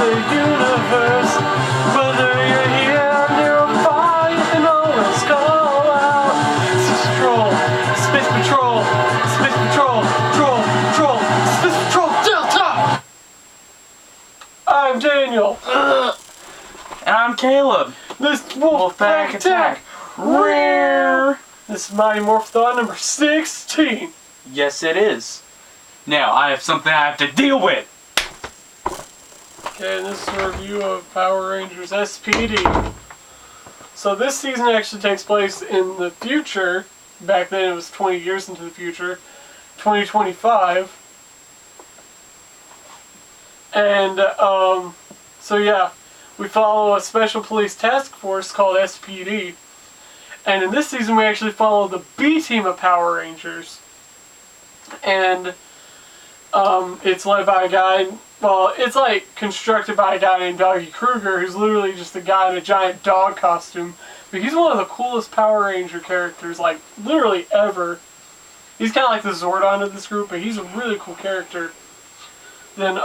the universe. Whether you're here or nearby, you can always call out. Space Patrol, Space Patrol, Patrol, Space Patrol, Delta! I'm Daniel. And I'm Caleb. This WolfPackATTAck. Rare. This is Mighty Morphathon number 16. Yes, it is. Now, I have something I have to deal with. Okay, and this is a review of Power Rangers SPD. So this season actually takes place in the future. Back then it was 20 years into the future. 2025. And, so yeah, we follow a special police task force called SPD. And in this season we actually follow the B team of Power Rangers. And, it's led by a guy, well, it's like constructed by a guy named Doggy Kruger, who's literally just a guy in a giant dog costume. But he's one of the coolest Power Ranger characters, like, literally ever. He's kind of like the Zordon of this group, but he's a really cool character. Then,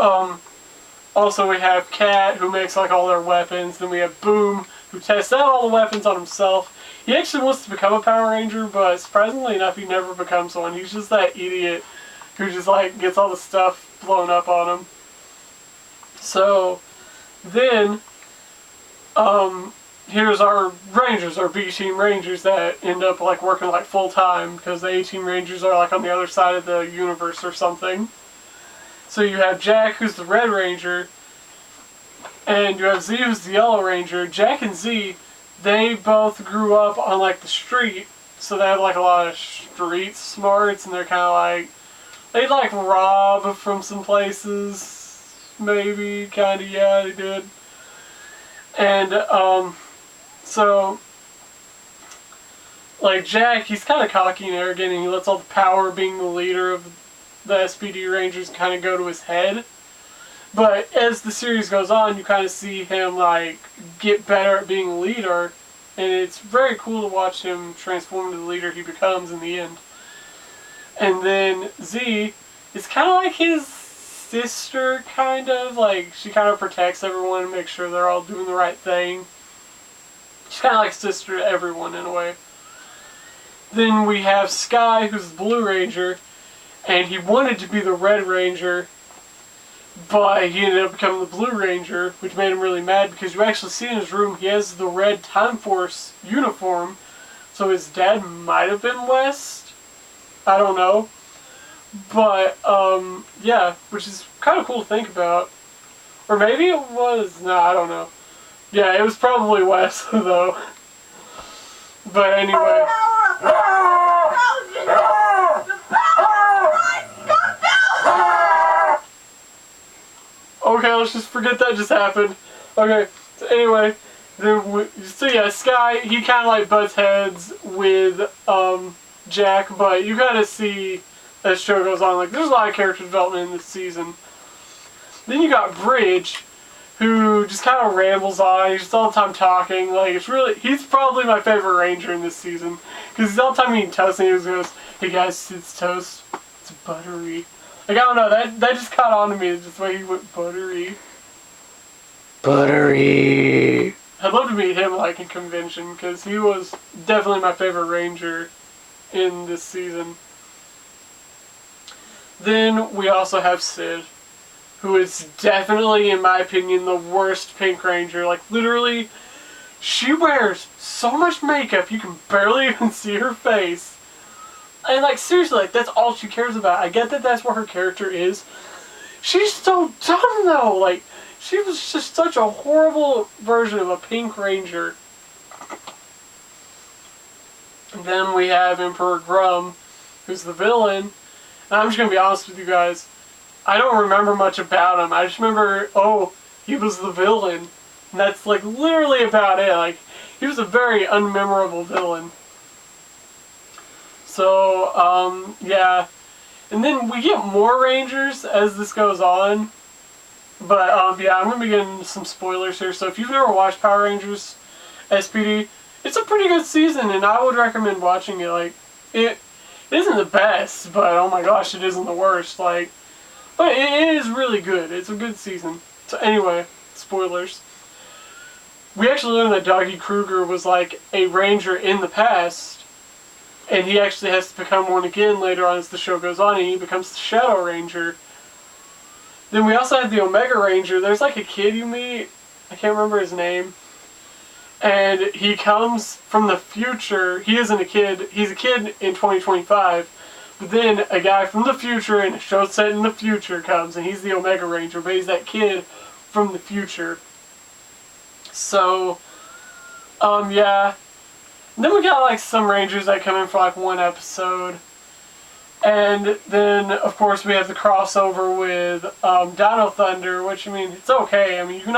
also we have Cat, who makes, like, all their weapons. Then we have Boom, who tests out all the weapons on himself. He actually wants to become a Power Ranger, but surprisingly enough, he never becomes one. He's just that idiot who just, like, gets all the stuff blown up on him. So, then, here's our Rangers, our B-Team Rangers that end up, like, working, like, full-time, because the A-Team Rangers are, like, on the other side of the universe or something. So you have Jack, who's the Red Ranger, and you have Z, who's the Yellow Ranger. Jack and Z, they both grew up on, like, the street, so they have, like, a lot of street smarts, and they're kind of, like, they like rob from some places, maybe, kind of, yeah, they did. And, so, like, Jack, he's kind of cocky and arrogant, and he lets all the power being the leader of the SPD Rangers kind of go to his head. But as the series goes on, you kind of see him, like, get better at being a leader, and it's very cool to watch him transform into the leader he becomes in the end. And then Z is kind of like his sister, kind of. Like, she kind of protects everyone and makes sure they're all doing the right thing. She's kind of like sister to everyone, in a way. Then we have Sky, who's the Blue Ranger, and he wanted to be the Red Ranger, but he ended up becoming the Blue Ranger, which made him really mad, because you actually see in his room he has the red Time Force uniform, so his dad might have been West. I don't know. But, yeah, which is kind of cool to think about. Or maybe it was, nah, I don't know. Yeah, it was probably West, though. But anyway. Okay, let's just forget that just happened. Okay, so anyway, so yeah, Sky, he kind of like butts heads with, Jack, but you gotta see as show goes on, like, there's a lot of character development in this season. Then you got Bridge, who just kind of rambles on, he's just all the time talking, like, it's really, he's probably my favorite Ranger in this season, because he's all the time eating toast, and he just goes, hey guys, it's toast, it's buttery. Like, I don't know, that just caught on to me, just the way he went buttery. Buttery! I'd love to meet him, like, in convention, because he was definitely my favorite Ranger in this season. Then we also have Sid, who is definitely, in my opinion, the worst Pink Ranger. Like, literally, she wears so much makeup you can barely even see her face. And, like, seriously, like, that's all she cares about. I get that that's what her character is. She's so dumb, though. Like, she was just such a horrible version of a Pink Ranger. And then we have Emperor Grum, who's the villain. And I'm just going to be honest with you guys. I don't remember much about him. I just remember, oh, he was the villain. And that's, like, literally about it. Like, he was a very unmemorable villain. So, yeah. And then we get more Rangers as this goes on. But, yeah, I'm going to be getting some spoilers here. So if you've never watched Power Rangers SPD, it's a pretty good season, and I would recommend watching it. Like, it isn't the best, but oh my gosh, it isn't the worst. Like, but it is really good. It's a good season. So anyway, spoilers. We actually learned that Doggy Kruger was like a ranger in the past, and he actually has to become one again later on as the show goes on, and he becomes the Shadow Ranger. Then we also have the Omega Ranger. There's like a kid you meet, I can't remember his name, and he comes from the future. He isn't a kid, he's a kid in 2025, but then a guy from the future, and a show set in the future, comes, and he's the Omega Ranger, but he's that kid from the future. So, yeah. And then we got like some Rangers that come in for like one episode. And then, of course, we have the crossover with Dino Thunder, which, I mean, it's okay. I mean, you can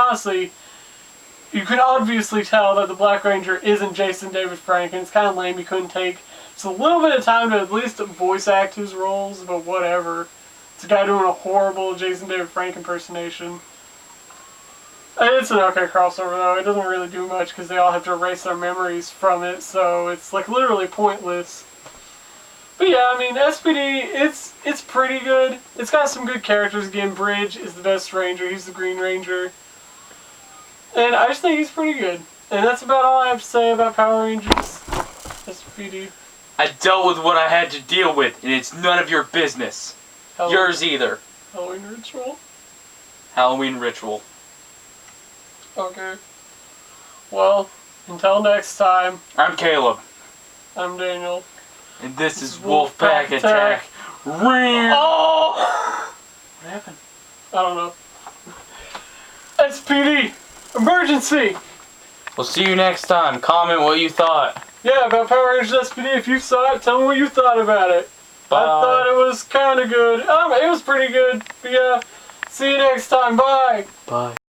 obviously tell that the Black Ranger isn't Jason David Frank, and it's kind of lame you couldn't take just a little bit of time to at least voice act his roles, but whatever. It's a guy doing a horrible Jason David Frank impersonation. It's an okay crossover, though. It doesn't really do much because they all have to erase their memories from it, so it's like literally pointless. But yeah, I mean, SPD, it's pretty good. It's got some good characters. Again, Bridge is the best Ranger. He's the Green Ranger. And I just think he's pretty good. And that's about all I have to say about Power Rangers SPD. I dealt with what I had to deal with, and it's none of your business. Yours either. Halloween Ritual? Halloween Ritual. Okay. Well, until next time. I'm Caleb. I'm Daniel. And this is WolfPackATTAck. Oh! What happened? I don't know. SPD! Emergency! We'll see you next time. Comment what you thought. Yeah, about Power Rangers SPD. If you saw it, tell me what you thought about it. Bye. I thought it was kind of good. It was pretty good. But yeah, see you next time. Bye! Bye.